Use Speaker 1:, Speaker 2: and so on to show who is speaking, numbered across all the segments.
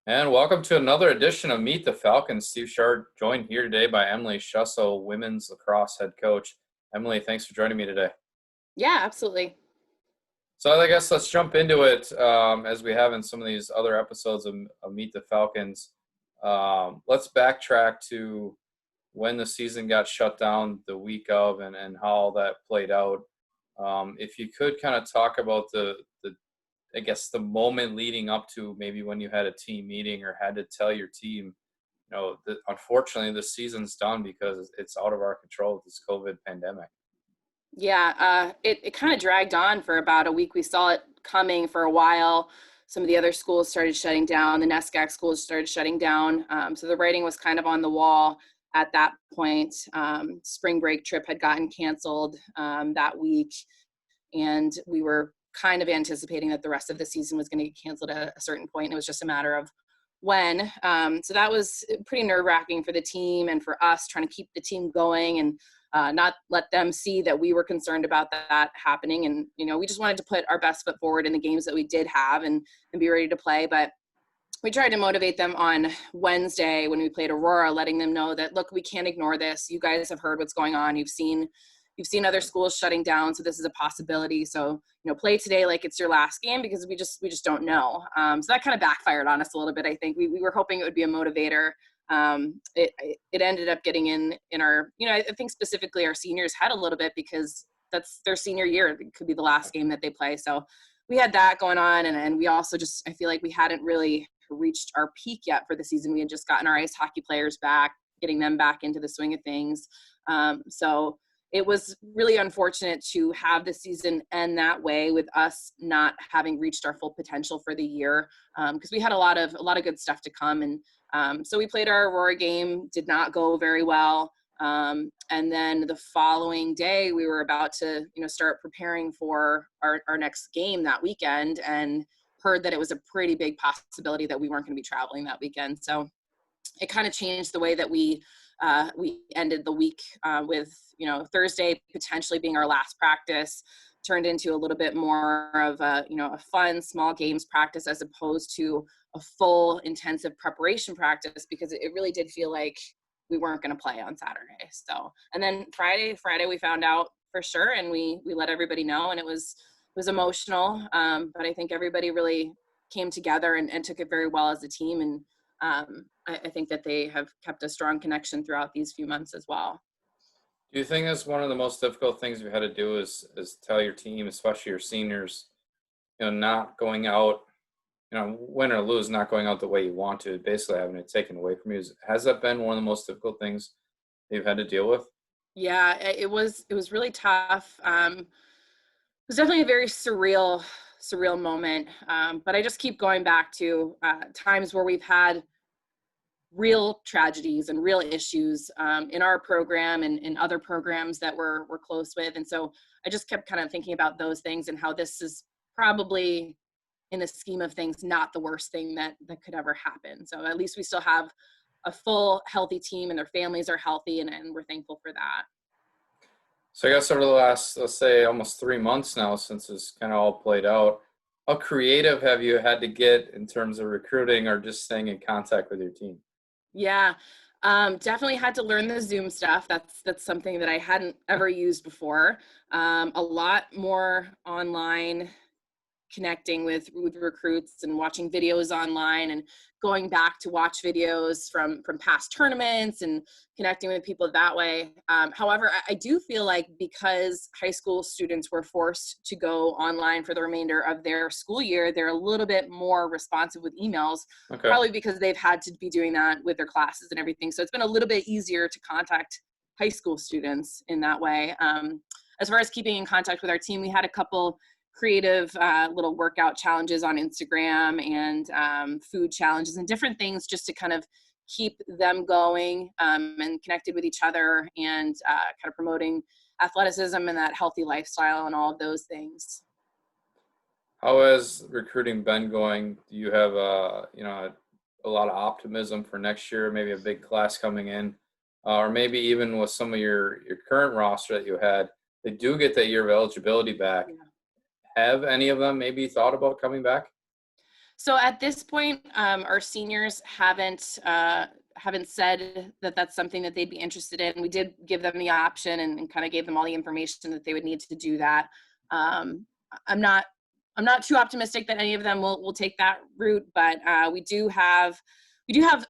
Speaker 1: And welcome to another edition of Meet the Falcons. Steve Shard joined here today by Emily Schoessow, women's lacrosse head coach. Emily, thanks for joining me today.
Speaker 2: Yeah, absolutely.
Speaker 1: So I guess let's jump into it as we have in some of these other episodes of Meet the Falcons. Let's backtrack to when the season got shut down the week of and how all that played out. If you could kind of talk about I guess the moment leading up to maybe when you had a team meeting or had to tell your team, unfortunately the season's done because it's out of our control with this COVID pandemic.
Speaker 2: Yeah, it kind of dragged on for about a week. We saw it coming for a while. Some of the other schools started shutting down. The NESCAC schools started shutting down. So the writing was kind of on the wall at that point. Spring break trip had gotten canceled that week, and we were kind of anticipating that the rest of the season was going to get canceled at a certain point. It was just a matter of when. So that was pretty nerve-wracking for the team and for us, trying to keep the team going and not let them see that we were concerned about that happening. And, we just wanted to put our best foot forward in the games that we did have and be ready to play. But we tried to motivate them on Wednesday when we played Aurora, letting them know that, look, we can't ignore this. You guys have heard what's going on. You've seen other schools shutting down, so this is a possibility. So, play today like it's your last game, because we just don't know. So that kind of backfired on us a little bit. I think we were hoping it would be a motivator. It ended up getting in our, I think specifically our seniors had a little bit, because that's their senior year. It could be the last game that they play. So we had that going on. And we also I feel like we hadn't really reached our peak yet for the season. We had just gotten our ice hockey players back, getting them back into the swing of things. So it was really unfortunate to have the season end that way with us not having reached our full potential for the year, because we had a lot of good stuff to come. And so we played our Aurora game, did not go very well. And then the following day, we were about to, start preparing for our next game that weekend, and heard that it was a pretty big possibility that we weren't going to be traveling that weekend. So it kind of changed the way that we ended the week, with, Thursday potentially being our last practice, turned into a little bit more of a fun small games practice as opposed to a full intensive preparation practice, because it really did feel like we weren't going to play on Saturday. So, and then Friday we found out for sure, and we let everybody know, and it was emotional. But I think everybody really came together and took it very well as a team. And I think that they have kept a strong connection throughout these few months as well.
Speaker 1: Do you think that's one of the most difficult things you had to do is tell your team, especially your seniors, not going out, win or lose, not going out the way you want to, basically having it taken away from you? Has that been one of the most difficult things you've had to deal with?
Speaker 2: Yeah, it was really tough. It was definitely a very surreal moment. But I just keep going back to times where we've had real tragedies and real issues in our program and in other programs that we're close with. And so I just kept kind of thinking about those things and how this is probably, in the scheme of things, not the worst thing that could ever happen. So at least we still have a full healthy team, and their families are healthy, and we're thankful for that.
Speaker 1: So I guess over the last, let's say, almost 3 months now since this kind of all played out, how creative have you had to get in terms of recruiting or just staying in contact with your team?
Speaker 2: Yeah, definitely had to learn the Zoom stuff. That's something that I hadn't ever used before. A lot more online connecting with recruits and watching videos online and going back to watch videos from past tournaments and connecting with people that way. However, I do feel like because high school students were forced to go online for the remainder of their school year, they're a little bit more responsive with emails,
Speaker 1: Okay.
Speaker 2: probably because they've had to be doing that with their classes and everything. So it's been a little bit easier to contact high school students in that way. As far as keeping in contact with our team, we had a couple creative little workout challenges on Instagram, and food challenges and different things, just to kind of keep them going and connected with each other, and kind of promoting athleticism and that healthy lifestyle and all of those things.
Speaker 1: How has recruiting been going? Do you have a lot of optimism for next year? Maybe a big class coming in, or maybe even with some of your current roster that you had, they do get that year of eligibility back.
Speaker 2: Yeah.
Speaker 1: Have any of them maybe thought about coming back?
Speaker 2: So at this point, our seniors haven't said that that's something that they'd be interested in. We did give them the option and kind of gave them all the information that they would need to do that. Um, I'm not too optimistic that any of them will take that route, but we do have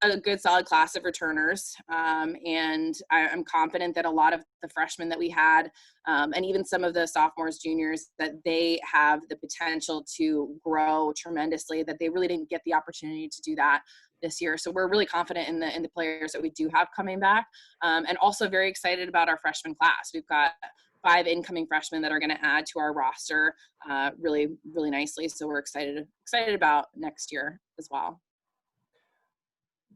Speaker 2: a good solid class of returners, and I'm confident that a lot of the freshmen that we had, and even some of the sophomores, juniors, that they have the potential to grow tremendously, that they really didn't get the opportunity to do that this year. So we're really confident in the players that we do have coming back, and also very excited about our freshman class. We've got 5 incoming freshmen that are going to add to our roster really, really nicely. So we're excited about next year as well.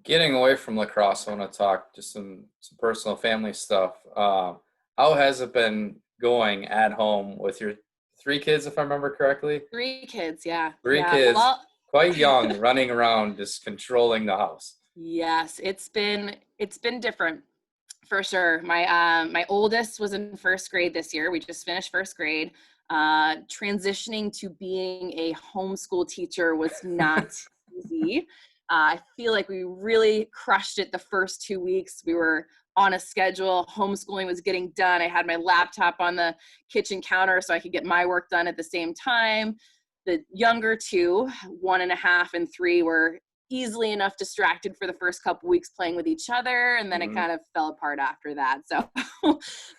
Speaker 1: Getting away from lacrosse, I want to talk just some personal family stuff. How has it been going at home with your 3 kids, if I remember correctly?
Speaker 2: 3 kids, yeah.
Speaker 1: 3
Speaker 2: Yeah.
Speaker 1: kids,
Speaker 2: Well,
Speaker 1: quite young, running around, just controlling the house.
Speaker 2: yes, it's been different for sure. My oldest was in first grade this year. We just finished first grade. Transitioning to being a homeschool teacher was not easy. I feel like we really crushed it the first 2 weeks. We were on a schedule. Homeschooling was getting done. I had my laptop on the kitchen counter so I could get my work done at the same time. The younger 2, 1.5 and 3, were easily enough distracted for the first couple weeks playing with each other, and then it kind of fell apart after that. So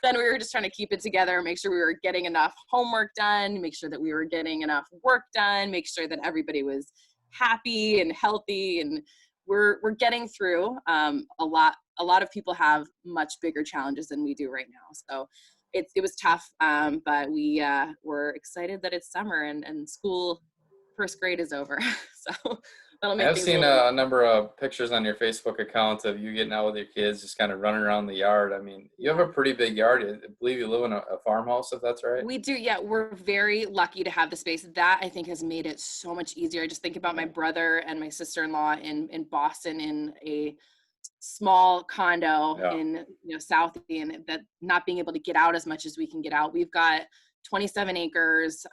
Speaker 2: then we were just trying to keep it together, make sure we were getting enough homework done, make sure that we were getting enough work done, make sure that everybody was happy and healthy, and we're getting through. A lot of people have much bigger challenges than we do right now, so it was tough, but we're excited that it's summer and school, first grade is over. So that'll make
Speaker 1: I've
Speaker 2: things
Speaker 1: seen
Speaker 2: a
Speaker 1: a number of pictures on your Facebook account of you getting out with your kids, just kind of running around the yard. I mean, you have a pretty big yard. I believe you live in a farmhouse, if that's right.
Speaker 2: We do, yeah. We're very lucky to have the space. That I think has made it so much easier. I just think about my brother and my sister-in-law in Boston in a small condo
Speaker 1: Yeah.
Speaker 2: in Southie, and that not being able to get out as much as we can get out. We've got 27 acres,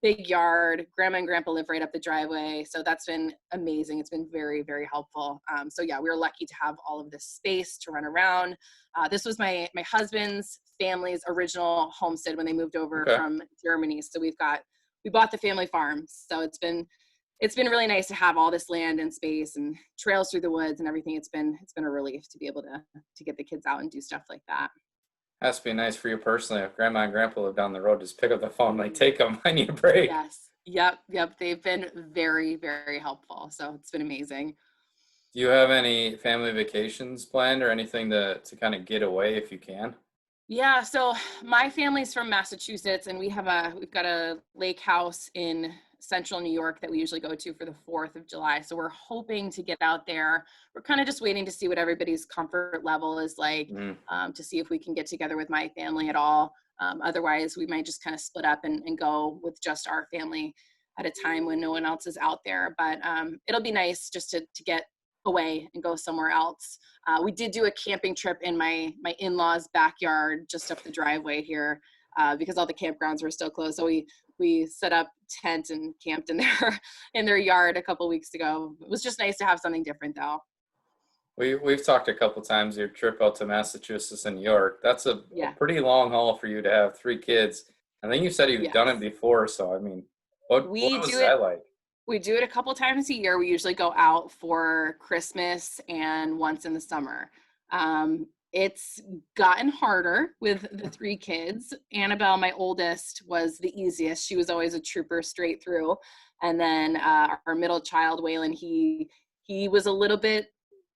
Speaker 2: big yard. Grandma and grandpa live right up the driveway, so that's been amazing. It's been very, very helpful. So yeah, we were lucky to have all of this space to run around. This was my husband's family's original homestead when they moved over from Germany. So we bought the family farm. So it's been really nice to have all this land and space and trails through the woods and everything. It's been a relief to be able to get the kids out and do stuff like that.
Speaker 1: Has to be nice for you personally. If grandma and grandpa live down the road, just pick up the phone, like take them. I need a break.
Speaker 2: Yes. Yep. They've been very, very helpful. So it's been amazing.
Speaker 1: Do you have any family vacations planned or anything to kind of get away if you can?
Speaker 2: Yeah, so my family's from Massachusetts, and we've got a lake house in central New York that we usually go to for the 4th of July. So we're hoping to get out there. We're kind of just waiting to see what everybody's comfort level is like, to see if we can get together with my family at all. Otherwise, we might just kind of split up and go with just our family at a time when no one else is out there. But it'll be nice just to get away and go somewhere else. We did do a camping trip in my in-laws' backyard just up the driveway here, because all the campgrounds were still closed. So we set up tent and camped in their yard a couple weeks ago. It was just nice to have something different though.
Speaker 1: We've talked a couple times your trip out to Massachusetts and New York. That's a pretty long haul for you to have 3 kids. I think you said you've done it before, so I mean, what was that like?
Speaker 2: We do it a couple times a year. We usually go out for Christmas and once in the summer. It's gotten harder with the 3 kids. Annabelle, my oldest, was the easiest. She was always a trooper straight through. And then our middle child, Waylon, he was a little bit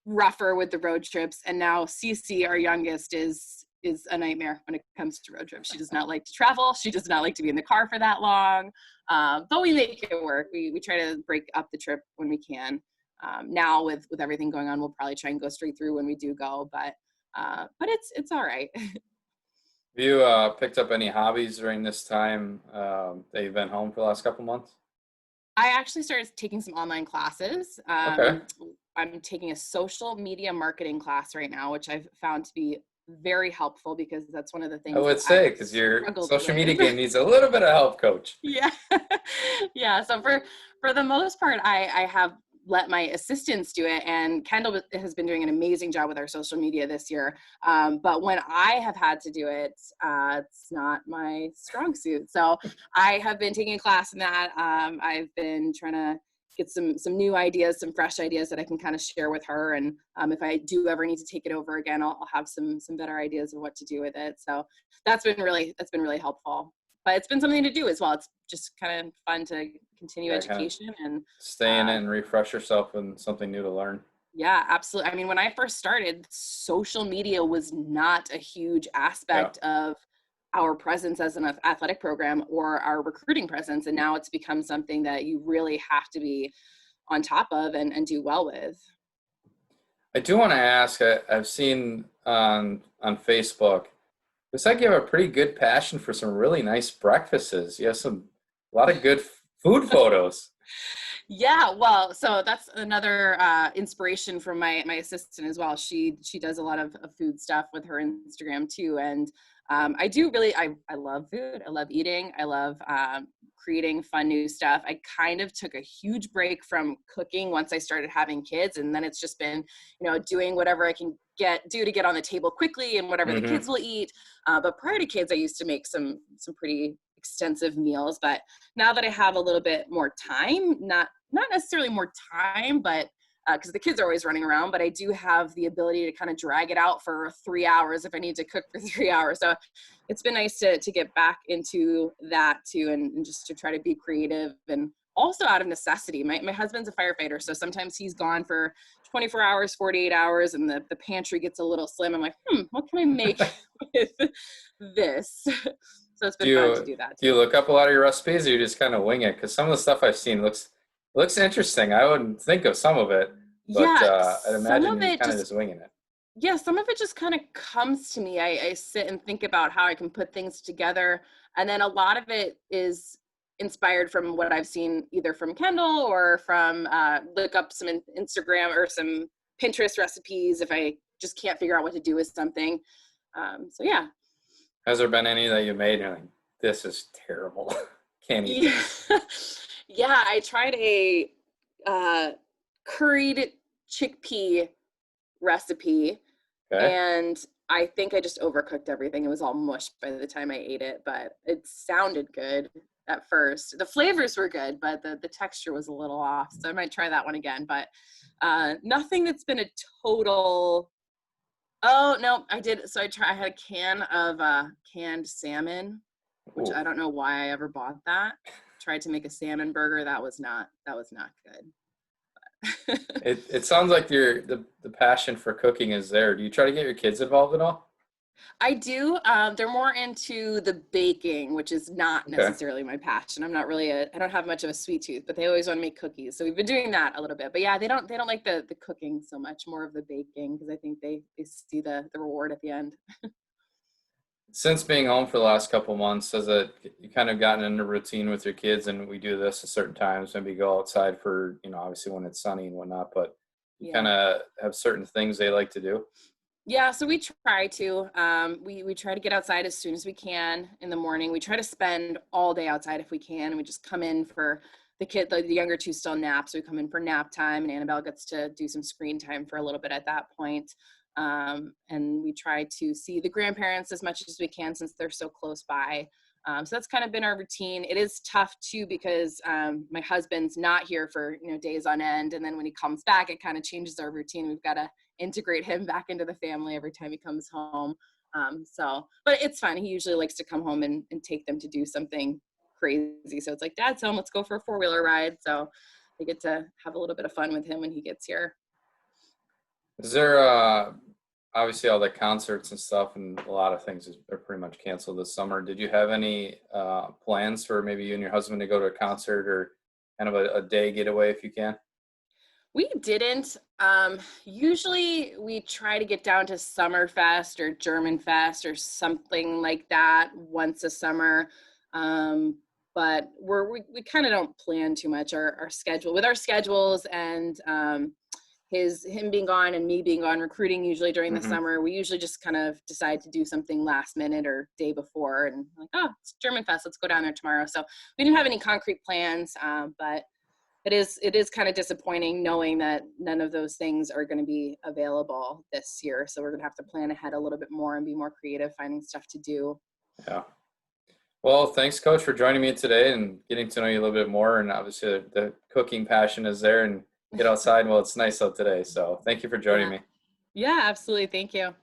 Speaker 2: rougher with the road trips. And now Cece, our youngest, is a nightmare when it comes to road trips. She does not like to travel. She does not like to be in the car for that long. But we make it work. We try to break up the trip when we can. Now with everything going on, we'll probably try and go straight through when we do go, but it's all right.
Speaker 1: Have you picked up any hobbies during this time that you've been home for the last couple months?
Speaker 2: I actually started taking some online classes. I'm taking a social media marketing class right now, which I've found to be very helpful because that's one of the
Speaker 1: I
Speaker 2: things that
Speaker 1: would
Speaker 2: I
Speaker 1: say,
Speaker 2: have
Speaker 1: because your
Speaker 2: struggled
Speaker 1: social media
Speaker 2: with.
Speaker 1: game needs a little bit of help, coach.
Speaker 2: Yeah. Yeah. So for the most part, I have let my assistants do it, and Kendall has been doing an amazing job with our social media this year. But when I have had to do it, it's not my strong suit. So I have been taking a class in that. I've been trying to get some new ideas, some fresh ideas that I can kind of share with her. And if I do ever need to take it over again, I'll have some better ideas of what to do with it. So that's been really helpful. But it's been something to do as well. It's just kind of fun to continue
Speaker 1: Yeah, kind of
Speaker 2: education and
Speaker 1: stay in it and refresh yourself with something new to learn.
Speaker 2: yeah, absolutely. I mean, when I first started, social media was not a huge
Speaker 1: Yeah.
Speaker 2: aspect of our presence as an athletic program or our recruiting presence. And now it's become something that you really have to be on top of and do well with.
Speaker 1: I do want to ask, I've seen on Facebook, looks like you have a pretty good passion for some really nice breakfasts. You have a lot of good food photos.
Speaker 2: Yeah, well, so that's another inspiration from my assistant as well. She does a lot of food stuff with her Instagram too, and I do really I love food. I love eating. I love creating fun new stuff. I kind of took a huge break from cooking once I started having kids, and then it's just been doing whatever I can do to get on the table quickly and whatever the
Speaker 1: Mm-hmm.
Speaker 2: kids will eat. But prior to kids, I used to make some pretty extensive meals, but now that I have a little bit more time, not necessarily more time, but because the kids are always running around, but I do have the ability to kind of drag it out for 3 hours if I need to cook for 3 hours. So it's been nice to get back into that too, and just to try to be creative and also out of necessity. My husband's a firefighter, so sometimes he's gone for 24 hours, 48 hours, and the pantry gets a little slim. I'm like, what can I make with this? So it's
Speaker 1: Do
Speaker 2: been fun to
Speaker 1: you
Speaker 2: do that
Speaker 1: do you
Speaker 2: too.
Speaker 1: look up a lot of your recipes, or you just kind of wing it? Because some of the stuff I've seen looks interesting. I wouldn't think of some of it, but
Speaker 2: Yeah,
Speaker 1: I'd
Speaker 2: some
Speaker 1: imagine
Speaker 2: of
Speaker 1: you're
Speaker 2: it
Speaker 1: kind of
Speaker 2: just
Speaker 1: just winging it.
Speaker 2: yeah, some of it just kind of comes to me. I sit and think about how I can put things together. And then a lot of it is inspired from what I've seen either from Kendall or from look up some Instagram or some Pinterest recipes if I just can't figure out what to do with something. So yeah.
Speaker 1: Has there been any that you made and you're like, this is terrible? Can't eat
Speaker 2: Yeah.
Speaker 1: this.
Speaker 2: Yeah, I tried a uh, curried chickpea recipe.
Speaker 1: Okay.
Speaker 2: And I think I just overcooked everything. It was all mush by the time I ate it, but it sounded good at first. The flavors were good, but the texture was a little off. So I might try that one again. But nothing that's been a total. Oh no, I did. So I had a can of canned salmon, which
Speaker 1: Ooh.
Speaker 2: I don't know why I ever bought that. Tried to make a salmon burger. That was not good.
Speaker 1: It sounds like the passion for cooking is there. Do you try to get your kids involved at all?
Speaker 2: I do. They're more into the baking, which is not
Speaker 1: Okay.
Speaker 2: necessarily my passion. I don't have much of a sweet tooth, but they always want to make cookies. So we've been doing that a little bit. But yeah, they don't like the cooking so much, more of the baking, because I think they see the reward at the end.
Speaker 1: Since being home for the last couple months, has it you kind of gotten into routine with your kids and we do this at certain times, maybe go outside for, obviously when it's sunny and whatnot, but you kind
Speaker 2: Yeah.
Speaker 1: of have certain things they like to do?
Speaker 2: Yeah, so we try to. We try to get outside as soon as we can in the morning. We try to spend all day outside if we can. We just come in for the younger two still nap, so we come in for nap time, and Annabelle gets to do some screen time for a little bit at that point. And we try to see the grandparents as much as we can since they're so close by. So that's kind of been our routine. It is tough too because my husband's not here for days on end, and then when he comes back, it kind of changes our routine. We've got to integrate him back into the family every time he comes home. But it's fun. He usually likes to come home and take them to do something crazy. So it's like, Dad's home, let's go for a 4-wheeler ride. So they get to have a little bit of fun with him when he gets here.
Speaker 1: Is there obviously all the concerts and stuff and a lot of things are pretty much canceled this summer. Did you have any plans for maybe you and your husband to go to a concert or kind of a day getaway if you can?
Speaker 2: We didn't. Usually we try to get down to Summerfest or German Fest or something like that once a summer. But we kind of don't plan too much our schedule with our schedules and him being gone and me being gone recruiting usually during the
Speaker 1: Mm-hmm.
Speaker 2: summer, we usually just kind of decide to do something last minute or day before, and like, oh, it's German Fest, let's go down there tomorrow. So we didn't have any concrete plans, but it is kind of disappointing knowing that none of those things are going to be available this year. So we're going to have to plan ahead a little bit more and be more creative finding stuff to do.
Speaker 1: Yeah. Well, thanks, Coach, for joining me today and getting to know you a little bit more. And obviously, the cooking passion is there, and get outside. Well, it's nice out today. So thank you for joining
Speaker 2: Yeah.
Speaker 1: me.
Speaker 2: Yeah, absolutely. Thank you.